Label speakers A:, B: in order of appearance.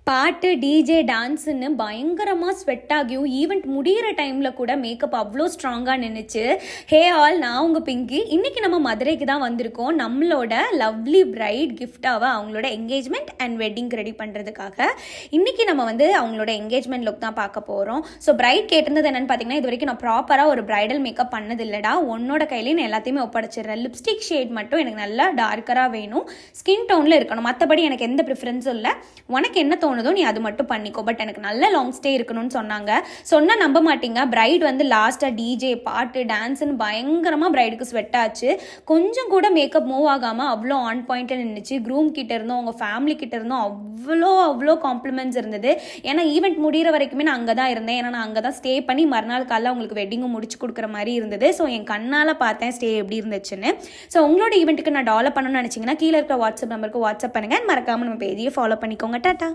A: பாட்டு, டிஜே, டான்ஸுன்னு பயங்கரமாக ஸ்வெட் ஆகியும் ஈவெண்ட் முடிகிற டைமில் கூட மேக்கப் அவ்வளோ ஸ்ட்ராங்காக நின்றுச்சு. ஹே ஆல், நான் உங்கள் பிங்கி. இன்றைக்கி நம்ம மதுரைக்கு தான் வந்திருக்கோம். நம்மளோட லவ்லி பிரைட் கிஃப்டாக அவங்களோட என்கேஜ்மெண்ட் அண்ட் வெட்டிங் ரெடி பண்ணுறதுக்காக இன்றைக்கி நம்ம அவங்களோட என்கேஜ்மெண்ட் லுக் தான் பார்க்க போகிறோம். ஸோ பிரைட் கேட்டிருந்தது என்னென்னு பார்த்தீங்கன்னா, இது வரைக்கும் நான் ப்ராப்பராக ஒரு பிரைடல் மேக்கப் பண்ணது இல்லைடா, உன்னோட கையிலே நான் எல்லாத்தையுமே ஒப்படைச்சிடுறேன். லிப்ஸ்டிக் ஷேட் மட்டும் எனக்கு நல்லா டார்க்கராக வேணும், ஸ்கின் டோனில் இருக்கணும். மற்றபடி எனக்கு எந்த ப்ரிஃபரன்ஸும் இல்லை. உனக்கு என்ன தோணுதோ நீ அது மட்டும் பண்ணிக்கோ, பட் எனக்கு நல்ல லாங் ஸ்டே இருக்கணும்னு சொன்னாங்க. சொன்னால் நம்ப மாட்டீங்க, பிரைட் லாஸ்ட்டாக டிஜே, பாட்டு, டான்ஸுன்னு பயங்கரமாக பிரைடுக்கு ஸ்வெட் ஆச்சு. கொஞ்சம் கூட மேக்கப் மூவ் ஆகாமல் அவ்வளோ ஆன் பாயிண்ட்டில் நின்றுச்சு. க்ரூம் கிட்ட இருந்தோம், அவங்க ஃபேமிலி கிட்ட இருந்தோம், அவ்வளோ காம்ப்ளிமெண்ட்ஸ் இருந்தது. ஏன்னா ஈவெண்ட் முடிகிற வரைக்குமே நான் அங்கே தான் இருந்தேன். ஏன்னா நான் அங்கே தான் ஸ்டே பண்ணி மறுநாள் காலையில் அவங்களுக்கு வெட்டிங்கும் முடிச்சு கொடுக்குற மாதிரி இருந்தது. ஸோ என் கண்ணால் பார்த்தேன் ஸ்டே எப்படி இருந்துச்சுன்னு. ஸோ உங்களோட ஈவெண்ட்டுக்கு நான் டெவலப் பண்ணணும்னு நினச்சிங்கன்னா கீழே இருக்கிற வாட்ஸ்அப் நம்பருக்கு வாட்ஸ்அப் பண்ணுங்கள். மறக்காமல் நம்ம பேஜையை ஃபாலோ பண்ணிக்கோங்க. டாட்டா.